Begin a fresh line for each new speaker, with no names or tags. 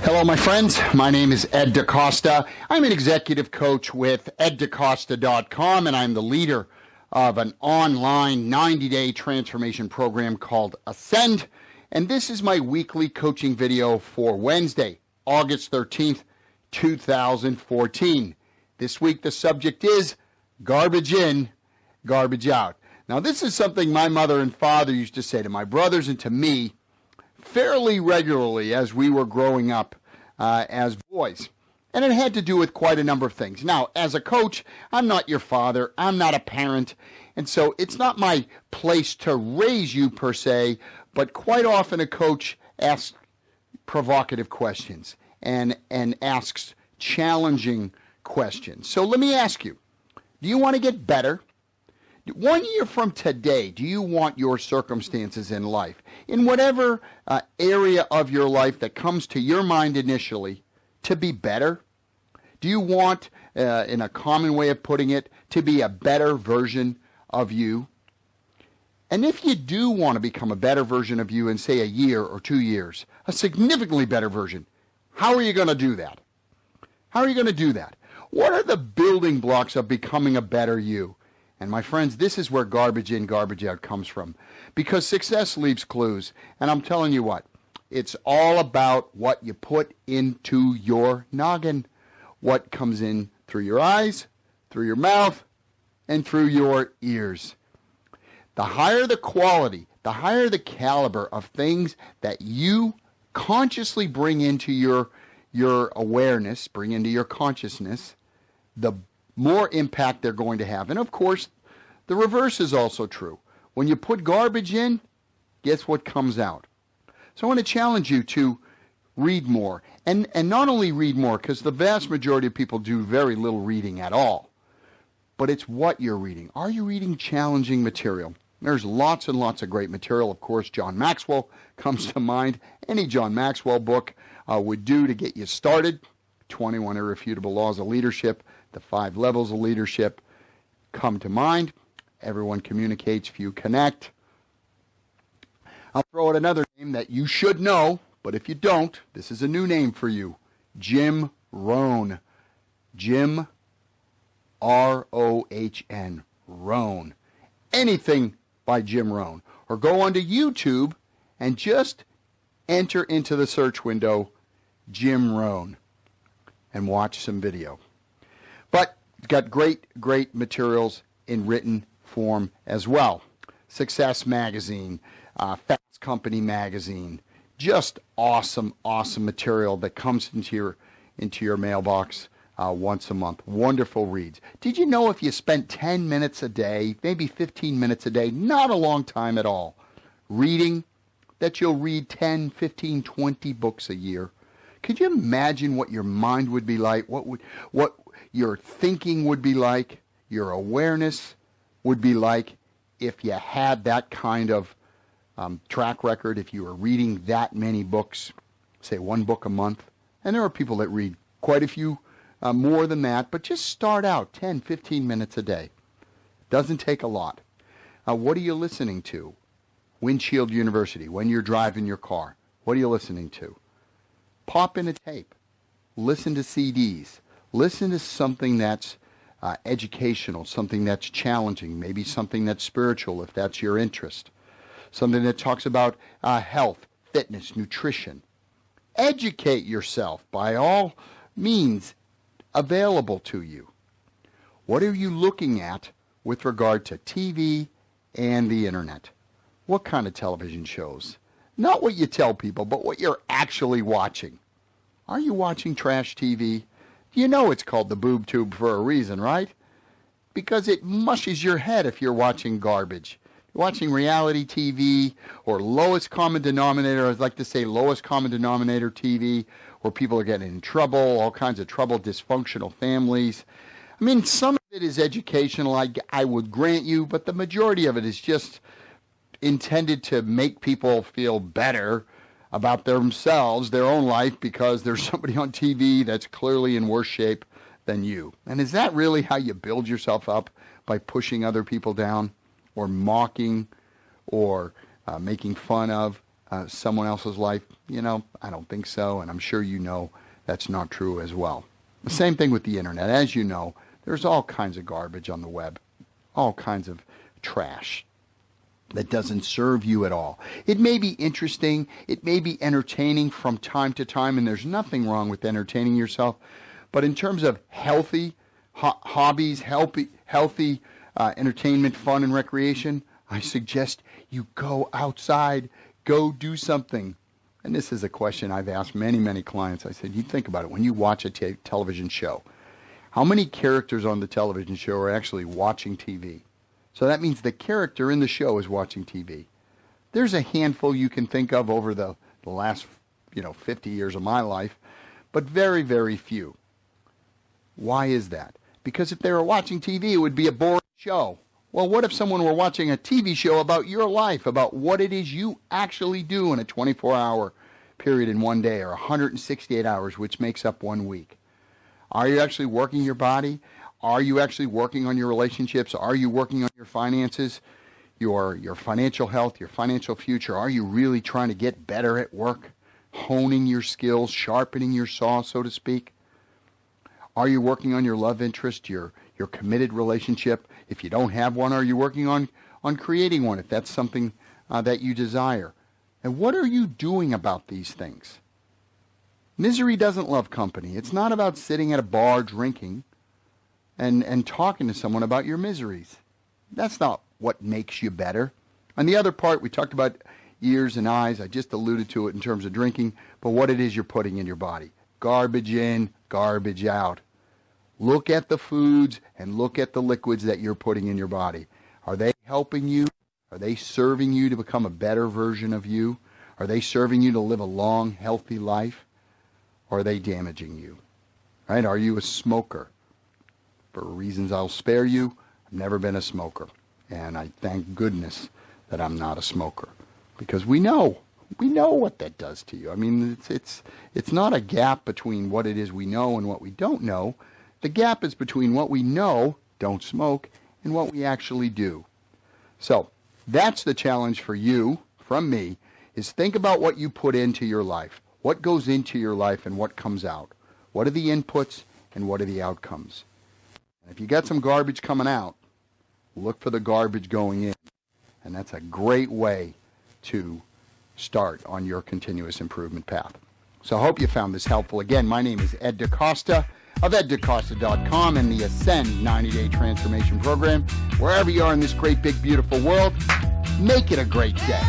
Hello, my friends. My name is Ed DeCosta. I'm an executive coach with eddecosta.com, and I'm the leader of an online 90-day transformation program called Ascend. And this is my weekly coaching video for Wednesday, August 13th, 2014. This week, the subject is garbage in, garbage out. Now, this is something my mother and father used to say to my brothers and to me fairly regularly as we were growing up as boys. And it had to do with quite a number of things. Now, as a coach, I'm not your father. I'm not a parent. And so it's not my place to raise you per se, but quite often a coach asks provocative questions and asks challenging questions. So let me ask you, do you want to get better? 1 year from today, do you want your circumstances in life, in whatever area of your life that comes to your mind initially, to be better? Do you want, in a common way of putting it, to be a better version of you? And if you do want to become a better version of you in, say, a year or 2 years, a significantly better version, how are you going to do that? How are you going to do that? What are the building blocks of becoming a better you? And my friends, this is where garbage in, garbage out comes from. Because success leaves clues. And I'm telling you what, it's all about what you put into your noggin. What comes in through your eyes, through your mouth, and through your ears. The higher the quality, the higher the caliber of things that you consciously bring into your awareness, bring into your consciousness, the more impact they're going to have. And of course, the reverse is also true. When you put garbage in, guess what comes out? So I want to challenge you to read more. And not only read more, because the vast majority of people do very little reading at all, but it's what you're reading. Are you reading challenging material? There's lots and lots of great material. Of course, John Maxwell comes to mind. Any John Maxwell book would do to get you started. 21 Irrefutable Laws of Leadership, the 5 levels of leadership come to mind. Everyone communicates, few connect. I'll throw out another name that you should know, but if you don't, this is a new name for you. Jim Rohn. Jim, R-O-H-N, Rohn. Anything by Jim Rohn. Or go onto YouTube and just enter into the search window Jim Rohn and watch some video. But it's got great materials in written form as well. Success Magazine, Fast Company Magazine, just awesome material that comes into your mailbox once a month. Wonderful reads. Did you know if you spent 10 minutes a day, maybe 15 minutes a day, not a long time at all, reading, that you'll read 10, 15, 20 books a year? Could you imagine what your mind would be like, what your thinking would be like, your awareness would be like if you had that kind of track record, if you were reading that many books, say 1 book a month? And there are people that read quite a few more than that, but just start out 10, 15 minutes a day. Doesn't take a lot. What are you listening to? Windshield University, when you're driving your car. What are you listening to? Pop in a tape. Listen to CDs. Listen to something that's educational, something that's challenging, maybe something that's spiritual if that's your interest. Something that talks about health, fitness, nutrition. Educate yourself by all means available to you. What are you looking at with regard to TV and the internet? What kind of television shows? Not what you tell people, but what you're actually watching. Are you watching trash TV? You know it's called the boob tube for a reason, right? Because it mushes your head if you're watching garbage. You're watching reality TV or lowest common denominator, I'd like to say lowest common denominator TV, where people are getting in trouble, all kinds of trouble, dysfunctional families. I mean, some of it is educational, I would grant you, but the majority of it is just intended to make people feel better about themselves, their own life, because there's somebody on TV that's clearly in worse shape than you. And is that really how you build yourself up? By pushing other people down or mocking or making fun of someone else's life? I don't think so, and I'm sure you know that's not true as well. The same thing with the internet. As you know, there's all kinds of garbage on the web, all kinds of trash that doesn't serve you at all. It may be interesting, it may be entertaining from time to time, and there's nothing wrong with entertaining yourself, but in terms of healthy hobbies, healthy entertainment, fun, and recreation, I suggest you go outside, go do something. And this is a question I've asked many, many clients. I said, you think about it, when you watch a television show, how many characters on the television show are actually watching TV? So that means the character in the show is watching TV. There's a handful you can think of over the last 50 years of my life, but very, very few. Why is that? Because if they were watching TV, it would be a boring show. Well, what if someone were watching a TV show about your life, about what it is you actually do in a 24-hour period in one day, or 168 hours, which makes up 1 week? Are you actually working your body? Are you actually working on your relationships? Are you working on your finances, your financial health, your financial future? Are you really trying to get better at work, honing your skills, sharpening your saw, so to speak? Are you working on your love interest, your committed relationship? If you don't have one, are you working on creating one, if that's something that you desire? And what are you doing about these things? Misery doesn't love company. It's not about sitting at a bar drinking and talking to someone about your miseries. That's not what makes you better. On the other part, we talked about ears and eyes. I just alluded to it in terms of drinking, but what it is you're putting in your body. Garbage in, garbage out. Look at the foods and look at the liquids that you're putting in your body. Are they helping you? Are they serving you to become a better version of you? Are they serving you to live a long, healthy life? Or are they damaging you? Right? Are you a smoker? For reasons I'll spare you, I've never been a smoker. And I thank goodness that I'm not a smoker. Because we know what that does to you. I mean, it's not a gap between what it is we know and what we don't know. The gap is between what we know, don't smoke, and what we actually do. So that's the challenge for you, from me, is think about what you put into your life. What goes into your life and what comes out? What are the inputs and what are the outcomes? And if you got some garbage coming out, look for the garbage going in. And that's a great way to start on your continuous improvement path. So I hope you found this helpful. Again, my name is Ed DeCosta of eddecosta.com and the Ascend 90-Day Transformation Program. Wherever you are in this great, big, beautiful world, make it a great day.